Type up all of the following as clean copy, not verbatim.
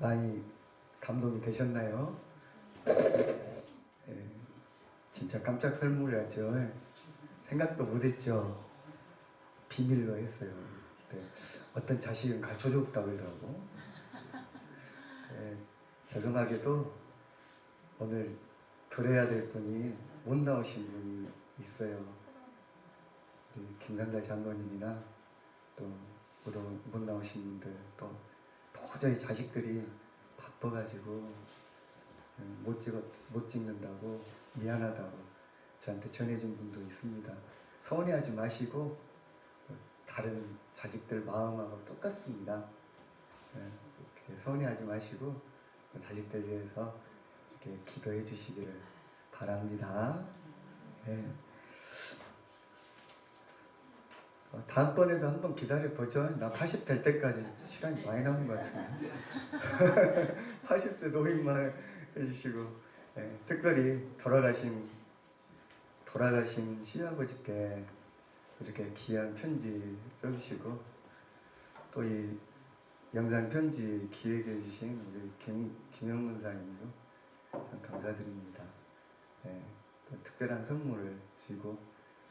많이 감동이 되셨나요? 네, 진짜 깜짝 선물이었죠. 생각도 못했죠. 비밀로 했어요. 네, 어떤 자식은 가르쳐줬다 그러더라고. 네, 죄송하게도 오늘 들어야 될 분이 못 나오신 분이 있어요. 우리 김상달 장로님이나 또 못 나오신 분들, 또 도저히 자식들이 바빠가지고 못 찍는다고 미안하다고 저한테 전해준 분도 있습니다. 서운해하지 마시고 다른 자식들 마음하고 똑같습니다. 서운해하지 마시고 자식들 위해서 이렇게 기도해 주시기를 바랍니다. 네. 다음번에도 한번 기다려보죠. 나 80 될 때까지 시간이 많이 남은 것 같은데 80세 노인만 해주시고, 네, 특별히 돌아가신 시아버지께 이렇게 귀한 편지 써주시고, 또 이 영상 편지 기획해 주신 우리 김영문 사님도 참 감사드립니다. 네, 또 특별한 선물을 주시고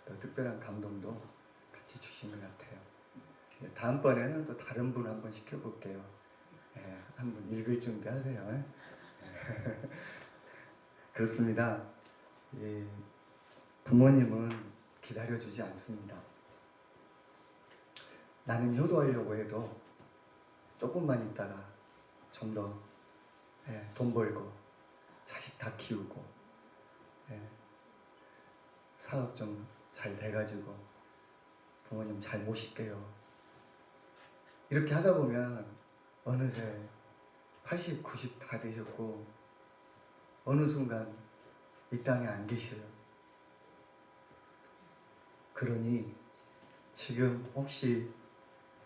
또 특별한 감동도 같이 주신 것 같아요. 네, 다음번에는 또 다른 분 한번 시켜볼게요. 네, 한번 읽을 준비하세요. 네. 그렇습니다. 부모님은 기다려주지 않습니다. 나는 효도하려고 해도 조금만 있다가 좀 더 돈 벌고 자식 다 키우고 사업 좀 잘 돼가지고 부모님 잘 모실게요. 이렇게 하다 보면 어느새 80, 90 다 되셨고 어느 순간 이 땅에 안 계셔요. 그러니 지금 혹시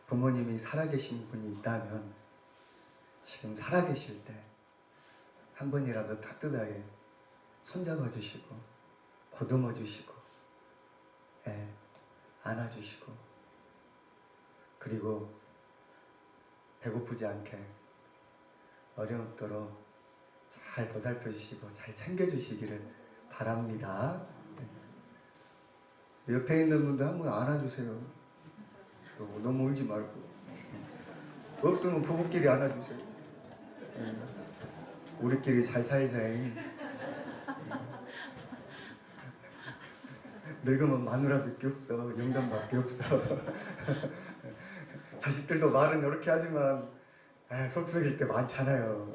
부모님이 살아계신 분이 있다면 지금 살아계실 때 한 번이라도 따뜻하게 손잡아 주시고 보듬어 주시고 안아주시고, 그리고 배고프지 않게 어려움도록 잘 보살펴 주시고 잘 챙겨 주시기를 바랍니다. 옆에 있는 분도 한번 안아주세요. 너무 울지 말고. 없으면 부부끼리 안아주세요. 우리끼리 잘 살자이. 늙으면 마누라밖에 없어. 영감밖에 없어. 자식들도 말은 이렇게 하지만 속 썩일 때 많잖아요.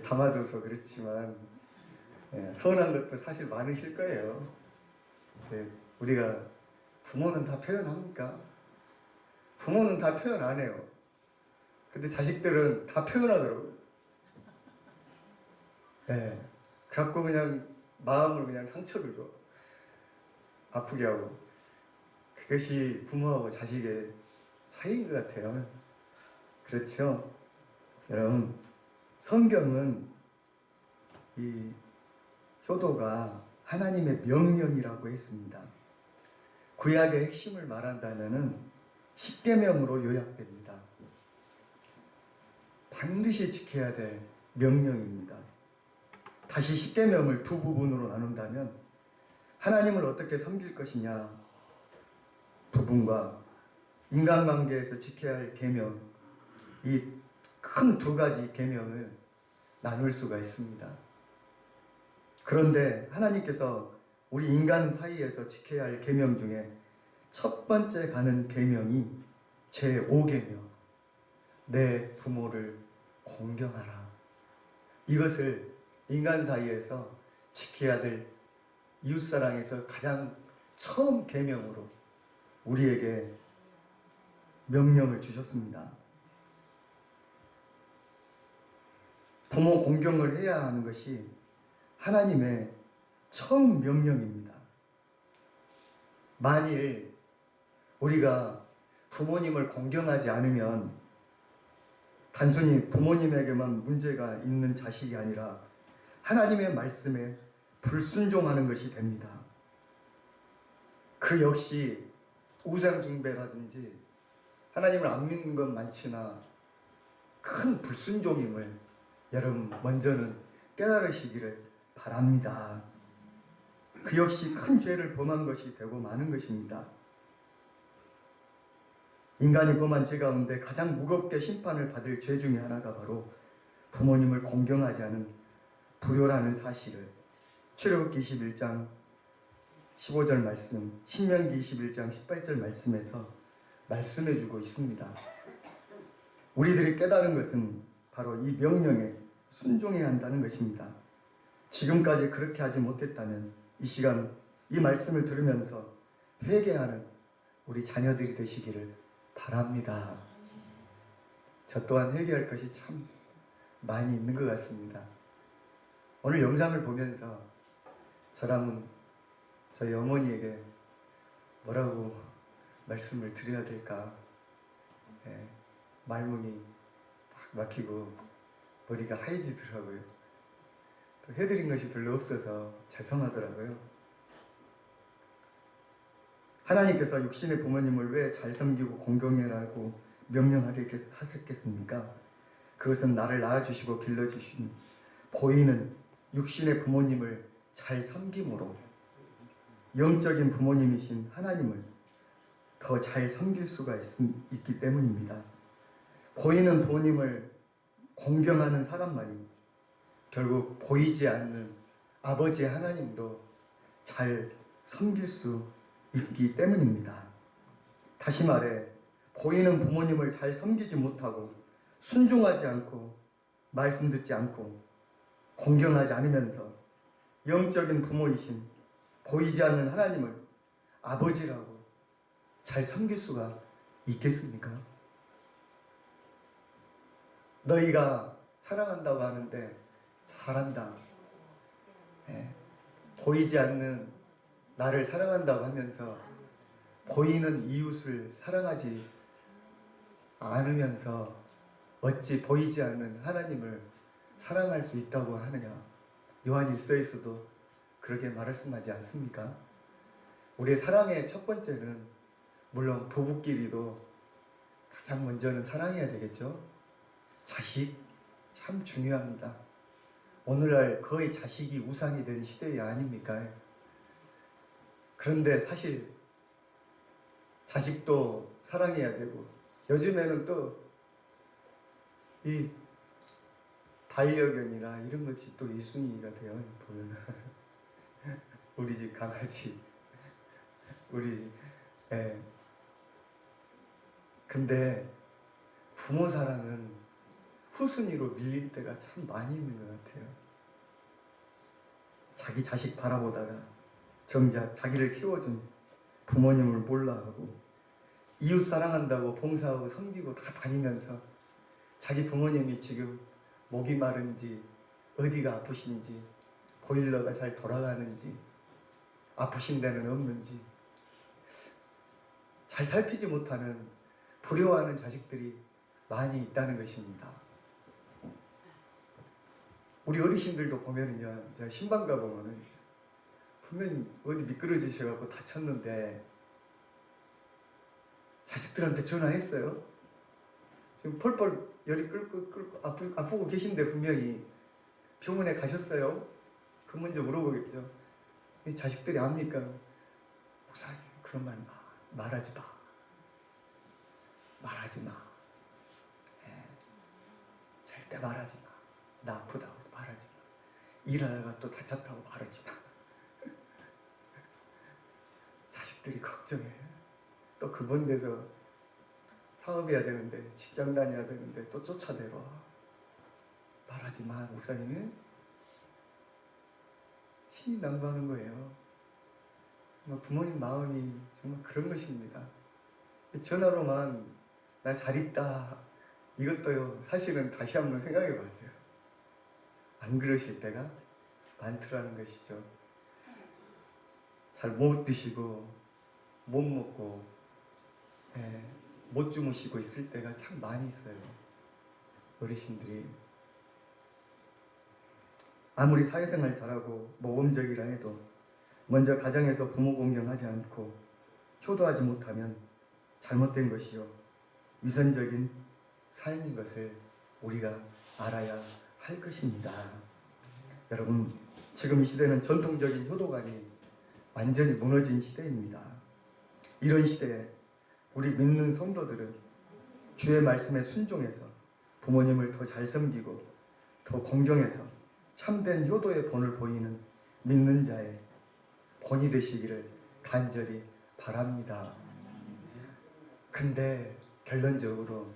담아둬서 그렇지만 서운한 것도 사실 많으실 거예요. 우리가 부모는 다 표현합니까? 부모는 다 표현 안 해요. 근데 자식들은 다 표현하더라고요. 그래갖고 그냥 마음으로 그냥 상처를 줘. 아프게 하고. 그것이 부모하고 자식의 차이인 것 같아요. 그렇죠? 여러분, 성경은 이 효도가 하나님의 명령이라고 했습니다. 구약의 핵심을 말한다면은 십계명으로 요약됩니다. 반드시 지켜야 될 명령입니다. 다시 십계명을 두 부분으로 나눈다면 하나님을 어떻게 섬길 것이냐 부분과 인간관계에서 지켜야 할 계명, 이 큰 두 가지 계명을 나눌 수가 있습니다. 그런데 하나님께서 우리 인간 사이에서 지켜야 할 계명 중에 첫 번째 가는 계명이 제5계명, 내 부모를 공경하라. 이것을 인간 사이에서 지켜야 될 이웃사랑에서 가장 처음 계명으로 우리에게 명령을 주셨습니다. 부모 공경을 해야 하는 것이 하나님의 처음 명령입니다. 만일 우리가 부모님을 공경하지 않으면 단순히 부모님에게만 문제가 있는 자식이 아니라 하나님의 말씀에 불순종하는 것이 됩니다. 그 역시 우상숭배라든지 하나님을 안 믿는 건 많지나 큰 불순종임을 여러분 먼저는 깨달으시기를 바랍니다. 그 역시 큰 죄를 범한 것이 되고 마는 것입니다. 인간이 범한 죄 가운데 가장 무겁게 심판을 받을 죄 중에 하나가 바로 부모님을 공경하지 않은 불효라는 사실을 출애굽기 21장 15절 말씀, 신명기 21장 18절 말씀에서 말씀해 주고 있습니다. 우리들이 깨달은 것은 바로 이 명령에 순종해야 한다는 것입니다. 지금까지 그렇게 하지 못했다면 이 시간 이 말씀을 들으면서 회개하는 우리 자녀들이 되시기를 바랍니다. 저 또한 회개할 것이 참 많이 있는 것 같습니다. 오늘 영상을 보면서 저라면 저희 어머니에게 뭐라고 말씀을 드려야 될까? 말문이 딱 막히고 머리가 하얘지더라고요. 또 해드린 것이 별로 없어서 죄송하더라고요. 하나님께서 육신의 부모님을 왜 잘 섬기고 공경해라고 명령하게 하셨겠습니까? 그것은 나를 낳아주시고 길러주신 보이는 육신의 부모님을 잘 섬김으로 영적인 부모님이신 하나님을 더 잘 섬길 수가 있기 때문입니다. 보이는 부모님을 공경하는 사람만이 결국 보이지 않는 아버지 하나님도 잘 섬길 수 있기 때문입니다. 다시 말해 보이는 부모님을 잘 섬기지 못하고 순종하지 않고 말씀 듣지 않고 공경하지 않으면서 영적인 부모이신 보이지 않는 하나님을 아버지라고 잘 섬길 수가 있겠습니까? 너희가 사랑한다고 하는데 잘한다. 보이지 않는 나를 사랑한다고 하면서 보이는 이웃을 사랑하지 않으면서 어찌 보이지 않는 하나님을 사랑할 수 있다고 하느냐? 요한일서에서도 그렇게 말씀하지 않습니까? 우리의 사랑의 첫 번째는 물론 부부끼리도 가장 먼저는 사랑해야 되겠죠. 자식 참 중요합니다. 오늘날 거의 자식이 우상이 된 시대 아닙니까? 그런데 사실 자식도 사랑해야 되고 요즘에는 또 이 반려견이나 이런 것이 또 1순위가 돼요. 보면 우리 집 강아지 우리 근데 부모 사랑은 후순위로 밀릴 때가 참 많이 있는 것 같아요. 자기 자식 바라보다가 정작 자기를 키워준 부모님을 몰라하고 이웃 사랑한다고 봉사하고 섬기고 다 다니면서 자기 부모님이 지금 목이 마른지 어디가 아프신지 보일러가 잘 돌아가는지 아프신 데는 없는지 잘 살피지 못하는 불효하는 자식들이 많이 있다는 것입니다. 우리 어르신들도 보면은요, 제가 신방 가보면은 분명히 어디 미끄러지셔갖고 다쳤는데 자식들한테 전화했어요. 지금 펄펄 열이 끓고 아프고 계신데 분명히 병원에 가셨어요. 그 먼저 물어보겠죠. 이 자식들이 압니까? 목사님 그런 말 말하지 마. 말하지 마. 절대 말하지 마. 나 아프다고 말하지 마. 일하다가 또 다쳤다고 말하지 마. 자식들이 걱정해. 또 그번 데서 사업해야 되는데 직장 다녀야 되는데 또 쫓아내려. 말하지 마. 목사님이 신이 난구하는 거예요. 부모님 마음이 정말 그런 것입니다. 전화로만 나 잘 있다 이것도요 사실은 다시 한번 생각해 봐야 돼요. 안 그러실 때가 많더라는 것이죠. 잘 못 드시고 못 먹고 못 주무시고 있을 때가 참 많이 있어요. 어르신들이 아무리 사회생활 잘하고 모범적이라 해도 먼저 가정에서 부모 공경하지 않고 효도하지 못하면 잘못된 것이요 위선적인 삶인 것을 우리가 알아야 할 것입니다. 여러분, 지금 이 시대는 전통적인 효도관이 완전히 무너진 시대입니다. 이런 시대에 우리 믿는 성도들은 주의 말씀에 순종해서 부모님을 더 잘 섬기고 더 공경해서 참된 효도의 본을 보이는 믿는 자의 본이 되시기를 간절히 바랍니다. 근데 결론적으로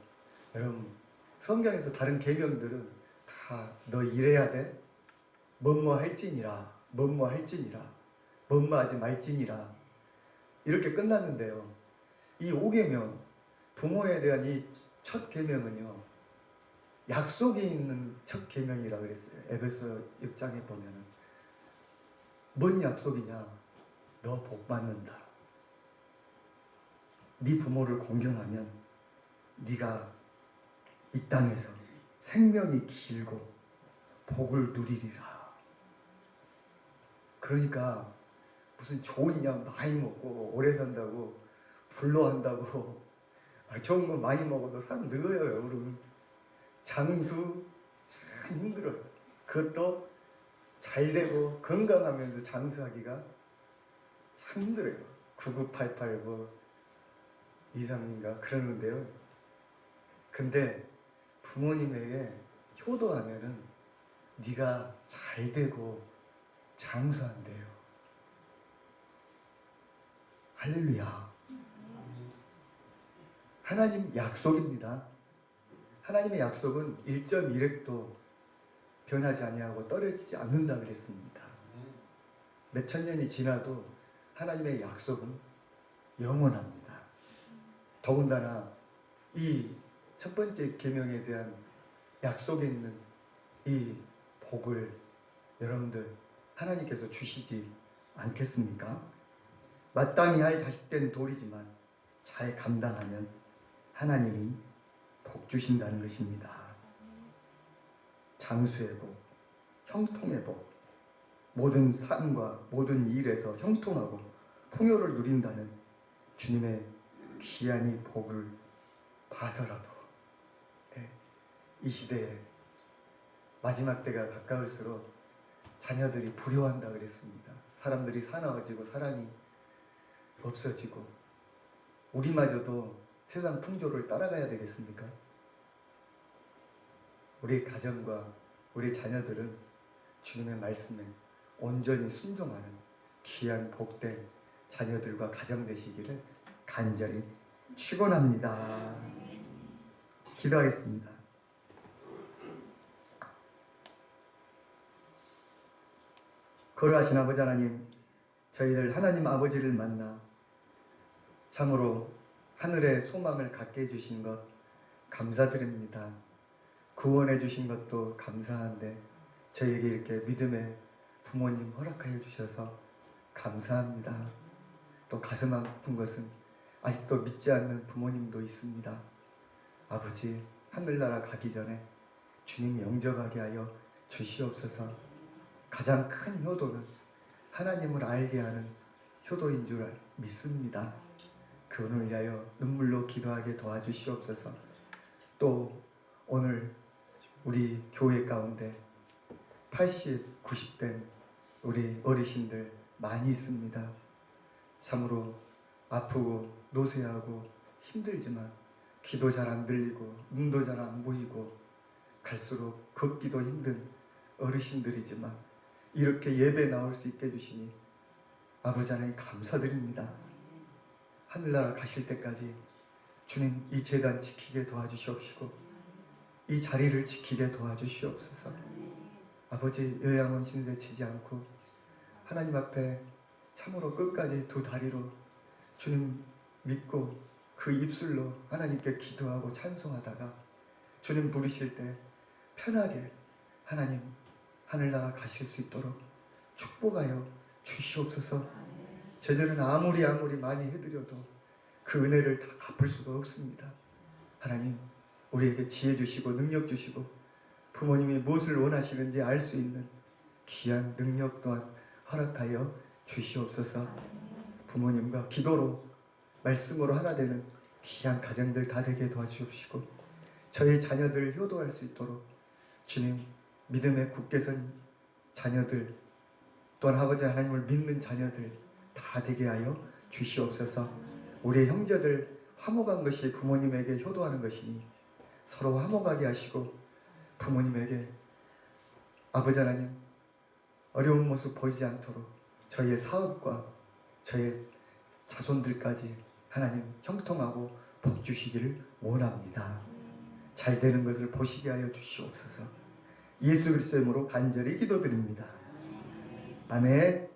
여러분, 성경에서 다른 계명들은 다 너 이래야 돼, 뭐뭐 할지니라, 뭐뭐 할지니라, 뭐뭐 하지 말지니라 이렇게 끝났는데요. 이 5계명, 부모에 대한 이 첫 계명은요, 약속이 있는 첫 계명이라 그랬어요. 에베소 6장에 보면은. 뭔 약속이냐? 너 복 받는다. 네 부모를 공경하면 네가 이 땅에서 생명이 길고 복을 누리리라. 그러니까 무슨 좋은 약 많이 먹고 오래 산다고 불로한다고 좋은 거 많이 먹어도 사람 늙어요. 여러분, 장수 참 힘들어요. 그것도 잘 되고 건강하면서 장수하기가 참 힘들어요. 9988 이상인가 그러는데요. 근데 부모님에게 효도하면은 네가 잘 되고 장수한대요. 할렐루야. 하나님 약속입니다. 하나님의 약속은 1.1획도 변하지 아니하고 떨어지지 않는다 그랬습니다. 몇천 년이 지나도 하나님의 약속은 영원합니다. 더군다나 이 첫 번째 계명에 대한 약속에 있는 이 복을 여러분들 하나님께서 주시지 않겠습니까? 마땅히 할 자식된 도리지만 잘 감당하면 하나님이 복 주신다는 것입니다. 장수의 복, 형통의 복, 모든 삶과 모든 일에서 형통하고 풍요를 누린다는 주님의 귀한 이 복을 봐서라도 이 시대에 마지막 때가 가까울수록 자녀들이 불효한다 그랬습니다. 사람들이 사나워지고 사랑이 없어지고 우리마저도 세상 풍조를 따라가야 되겠습니까? 우리 가정과 우리 자녀들은 주님의 말씀에 온전히 순종하는 귀한 복된 자녀들과 가정 되시기를 간절히 축원합니다. 기도하겠습니다. 거룩하신 아버지 하나님, 저희들 하나님 아버지를 만나 참으로 하늘의 소망을 갖게 해주신 것 감사드립니다. 구원해 주신 것도 감사한데 저희에게 이렇게 믿음의 부모님 허락하여 주셔서 감사합니다. 또 가슴 아픈 것은 아직도 믿지 않는 부모님도 있습니다. 아버지, 하늘나라 가기 전에 주님 영접하게 하여 주시옵소서. 가장 큰 효도는 하나님을 알게 하는 효도인 줄 믿습니다. 그분을 위하여 눈물로 기도하게 도와주시옵소서. 또 오늘 우리 교회 가운데 80, 90된 우리 어르신들 많이 있습니다. 참으로 아프고 노쇠하고 힘들지만 귀도 잘 안 들리고 눈도 잘 안 보이고 갈수록 걷기도 힘든 어르신들이지만 이렇게 예배 나올 수 있게 해주시니 아버지 하나님 감사드립니다. 하늘나라 가실 때까지 주님 이 제단 지키게 도와주시옵시고 이 자리를 지키게 도와주시옵소서. 아버지, 요양원 신세 치지 않고 하나님 앞에 참으로 끝까지 두 다리로 주님 믿고 그 입술로 하나님께 기도하고 찬송하다가 주님 부르실 때 편하게 하나님 하늘나라 가실 수 있도록 축복하여 주시옵소서. 저들은 아무리 많이 해드려도 그 은혜를 다 갚을 수가 없습니다. 하나님, 우리에게 지혜 주시고 능력 주시고 부모님이 무엇을 원하시는지 알 수 있는 귀한 능력 또한 허락하여 주시옵소서. 부모님과 기도로 말씀으로 하나 되는 귀한 가정들 다 되게 도와주옵시고 저희 자녀들을 효도할 수 있도록 주님, 믿음에 굳게 선 자녀들, 또한 아버지 하나님을 믿는 자녀들 다 되게 하여 주시옵소서. 우리의 형제들 화목한 것이 부모님에게 효도하는 것이니 서로 화목하게 하시고, 부모님에게 아버지 하나님 어려운 모습 보이지 않도록 저희의 사업과 저의 자손들까지 하나님 형통하고 복 주시기를 원합니다. 잘 되는 것을 보시게 하여 주시옵소서. 예수 그리스도의 이름으로 간절히 기도드립니다. 아멘.